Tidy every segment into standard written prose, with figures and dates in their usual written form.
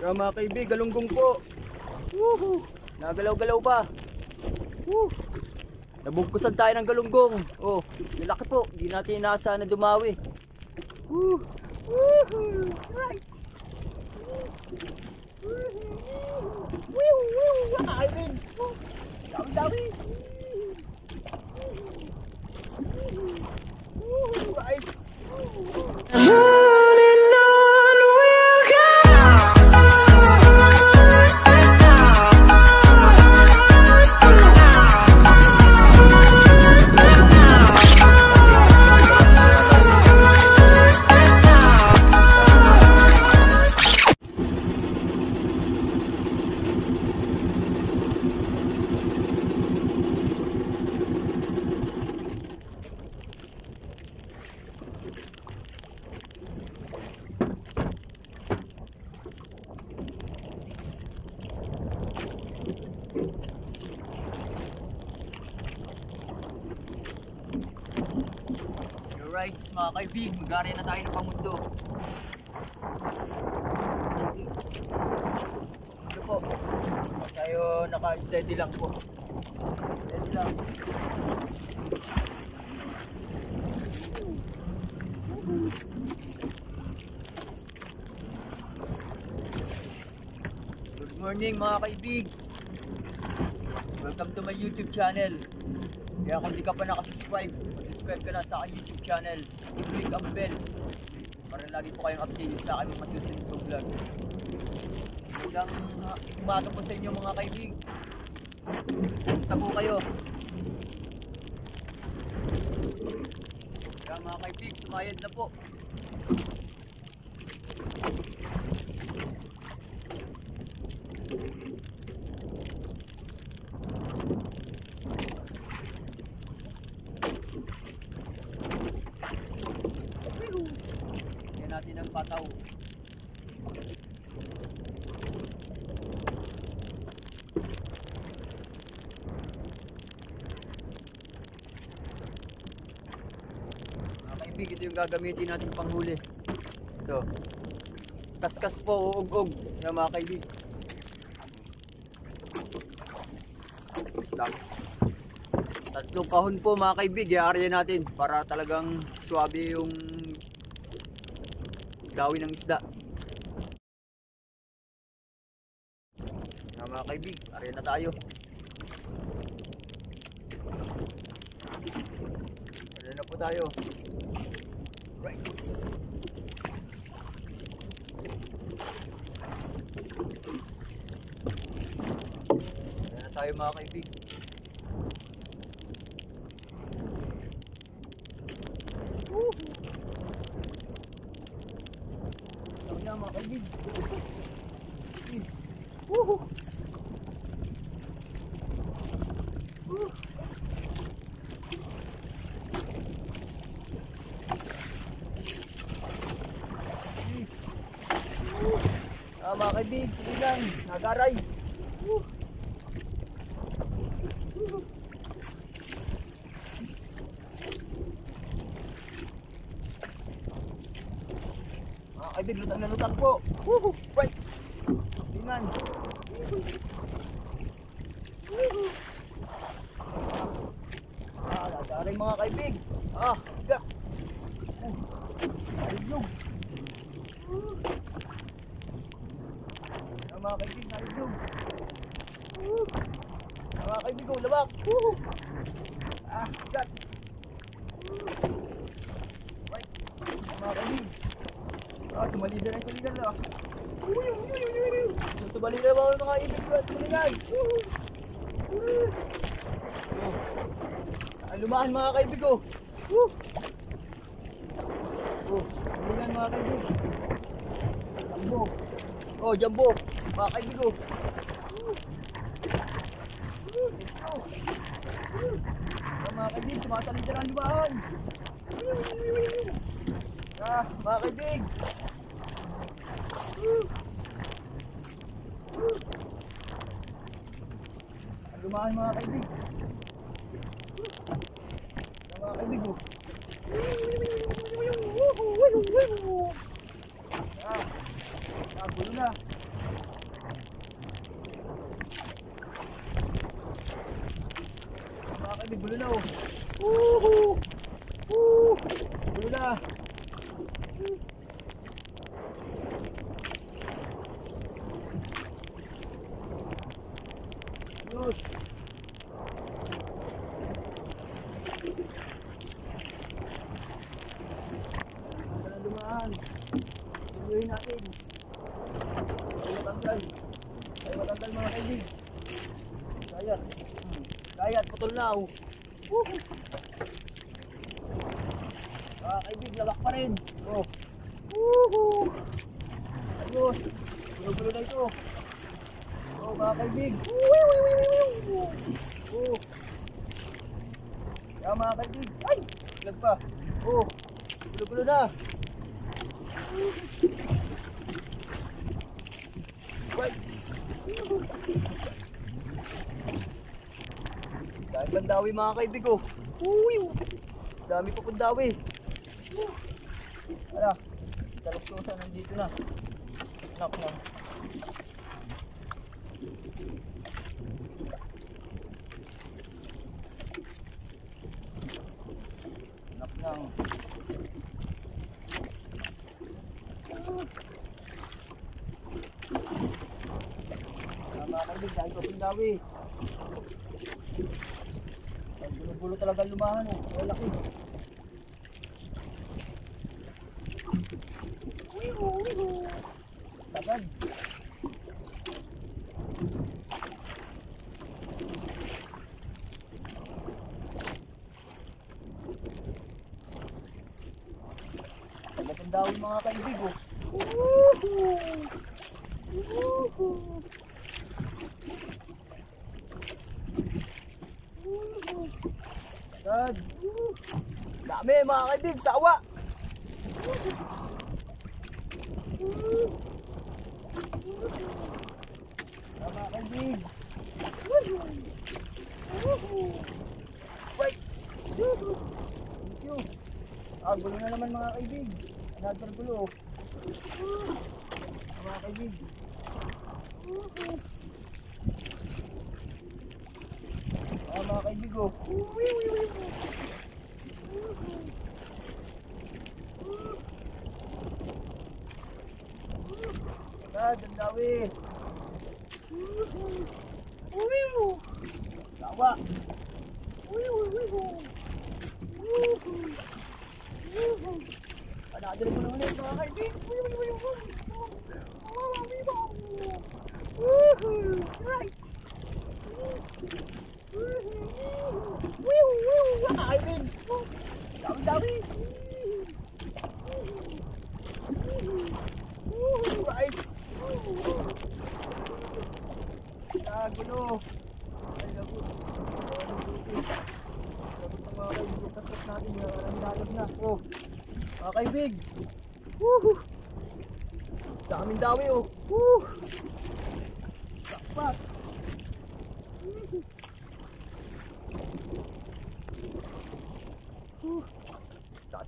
Kaya mga kaibig, galunggong po. Woohoo! Nagalaw-galaw pa. Woo! Nabugkusan tayo ng galunggong. Oh, laki po. Hindi natin inaasahan na dumawi. Woo! Woohoo! Right! Woo! Kaibig! Dami-dami! Right! Alright mga kaibig, mag-ari na tayo ng pamundo. Ito po, tayo naka-steady lang po. Steady lang. Good morning mga kaibig. Welcome to my YouTube channel. Kaya kung di ka pa nakasubscribe, subscribe ka na sa aking YouTube channel. I-click ang bell para lagi po kayong updated sa aking masusunod kong vlog. Magandang umaga po sa inyo mga kaibig. Kumusta po kayo? Kaya mga kaibig, sumayad na po. Natin ang pataw. Mga kaibig, ito yung gagamitin natin panghuli. Ito. Kaskas po, uug-ug. Yan mga kaibig. Tatlong kahon po mga kaibig, i-aarya natin para talagang swabe yung gawin ng isda. Mga kaibig, ariyan na tayo. Ariyan na po tayo. Right. Ariyan na tayo mga kaibig. Mga kaibig. Woohoo! Mga kaibig, sige lang, nagaray. Mga kaibig, lutang na lutang po. Woohoo! Right! Tingnan. Nagaray mga kaibig. Higa. Narigyog. Mga kaibig, narigyog. Mga kaibig, lawak. Higa. Right. Mga kaibig. Sumalida na yung tuligan na. Sumalida na mga kaibig ko at tuligan. Lumahan mga kaibig ko. Tuligan mga kaibig. Jumbo. Jumbo. Mga kaibig ko. Mga kaibig, sumasalida na ang lumahan. Mga kaibig. Lumahan mga kaibig. Mga kaibig ko. Gulo na. Mga kaibig, gulo na oh. Woohoo! Woo! Gulo na. Yus. Wala dumaan. Tuloy natin. Ay matanggal. Ay matanggal mga kaibig. Kayat. Kayat, putol na oh. Woohoo! Kaibig, lawak pa rin. Oh. Woohoo! Ayos. Gulo-gulo na ito. Oh, mga kaibig. Oh. Kaya mga kaibig. Ay! Lag pa. Oh. Gulo-gulo na. Wait. Dahil bandawi mga kaibig oh. Dami pa pundawi. Ala, taluktusan nandito na. Nak na. Nak na. Tama kayo, dahil pa pundawi. Ang gulo-gulo talaga lumahan eh. Ang laki. Tagad. Tagad ang dawin mga kaibig oh. Tagad. Dami mga kaibig, sawa. Tama kaibig. Wait. Thank you. Gulo na naman mga kaibig. Another gulo. Tama kaibig. Tama kaibig oh. Ang dawi. Sawa. Panadali ko na ulit mga kaibig. Right. Kaibig. Dawi-dawi. Right. Gulo. Ay, lagot. Lagot ng mga kaibig. Tapos natin, ang dalag na. Oh, mga kaibig. Woohoo! Daming dawi oh. Woo! Sakpat.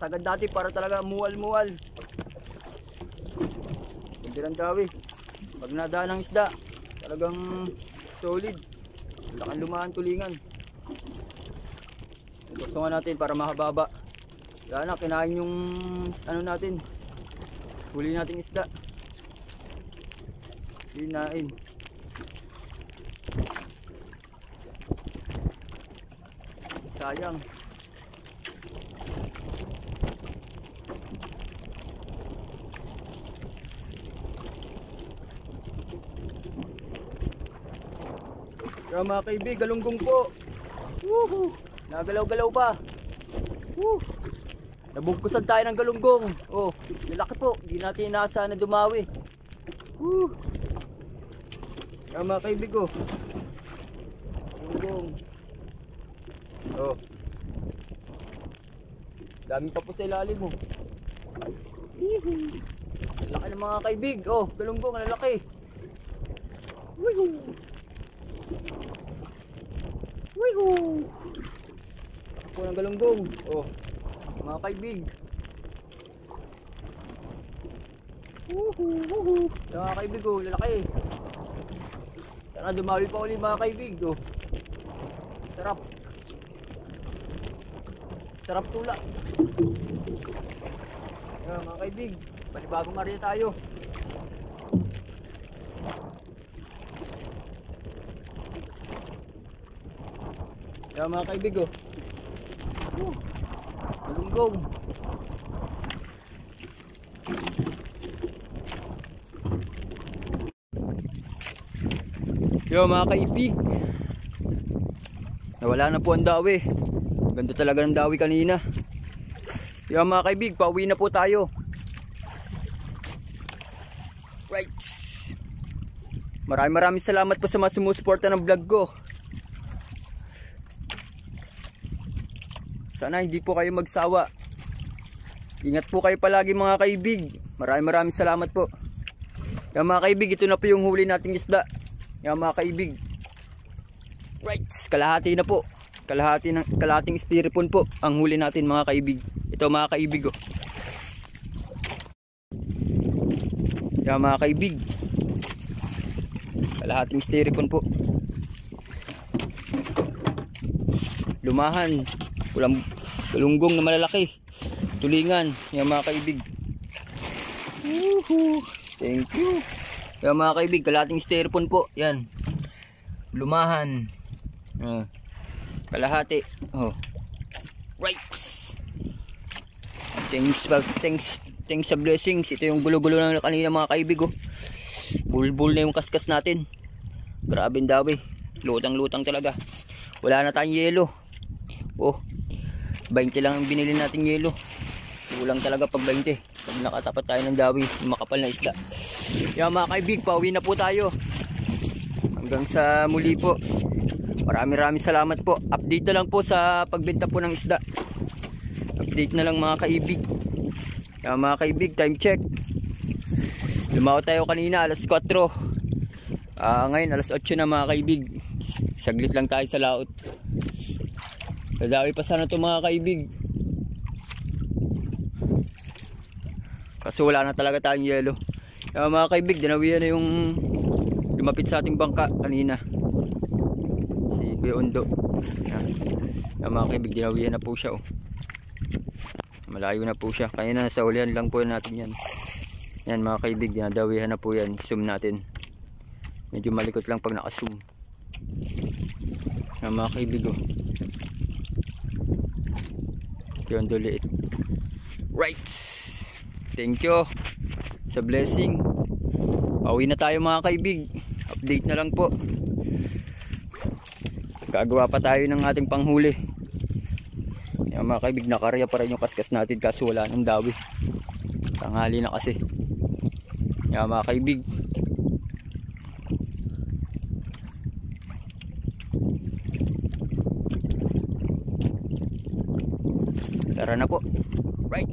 Sagad dati para talaga muwal-muwal. Hindi lang dawi. Pag nadaan ng isda, talagang solid. Lakan lumahan tulingan. Gusto nga natin para mahababa. Kaya na, kinain yung ano natin. Huli natin isda. Kinain. Sayang. Kaya mga kaibig, galunggong po. Woohoo! Nagalaw-galaw pa. Woo! Nabugkusan tayo ng galunggong. Oh, laki po. Hindi natin inasa na dumawi. Woo! Kaya mga kaibig ko. Galunggong. Oh. Dami pa po sa ilalim mo. Laki ng mga kaibig. Oh, galunggong, lalaki. Woohoo! Woohoo! Ako ng galunggong. Oh, mga kaibig. Woohoo! Mga kaibig oh, lalaki. Sana dumawi pa ulit mga kaibig oh. Sarap. Sarap tula. Ayan mga kaibig, panibagong area tayo. Ayan mga kaibig oh. Malunggong. Ayan mga kaibig, nawala na po ang dawi. Ganda talaga ng dawi kanina. Ayan mga kaibig, pauwi na po tayo. Right. Maraming salamat po sa mga sumusuporta ng vlog ko. Sana hindi po kayo magsawa. Ingat po kayo palagi mga kaibig. Maraming salamat po. Yan mga kaibig, ito na po yung huli nating isda. Yan mga kaibig. Right, kalahati na po. Kalahating styrofoam po ang huli natin mga kaibig. Ito mga kaibig oh. Yan mga kaibig. Kalahating styrofoam po. Lumahan. Kulunggong na malalaki. Tulingan. Yan mga kaibig. Thank you. Yan mga kaibig, kalahating styrofoam po. Yan. Lumahan. Kalahati. Oh. Right. Thanks sa blessings. Ito yung gulo-gulo na kanina mga kaibig oh. Bulbul na yung kaskas natin. Grabe ang dawi. Lutang-lutang talaga. Wala na tayong yelo. Oh. 20 lang ang binili nating yelo. Kulang talaga pag 20. Pag nakatapat tayo ng dawi, makapal na isda. Yan mga kaibig, pauwi na po tayo. Hanggang sa muli po. Maraming salamat po. Update na lang po sa pagbenta po ng isda. Update na lang mga kaibig. Yan mga kaibig, time check. Lumaw tayo kanina alas 4. Ngayon alas 8 na mga kaibig. Saglit lang tayo sa laot. Dadawi pa sana ito mga kaibig. Kasi wala na talaga tayong yelo. Mga kaibig, dinawihan na yung lumapit sa ating bangka kanina. Si Kuya Undo. Mga kaibig, dinawihan na po siya oh. Malayo na po siya. Kanina nasa ulihan lang po natin yan. Yan mga kaibig, dinadawihan na po yan. Zoom natin. Medyo malikot lang pag naka-zoom. Mga kaibig oh. Yung duliit. Right. Thank you sa blessing. Pauwi na tayo mga kaibig. Update na lang po. Gagawa pa tayo ng ating panghuli. Yung mga kaibig, nakarya pa rin yung kaskas natin kaso wala nang dawi. Tanghali na kasi. Yung mga kaibig, tara na po. Right.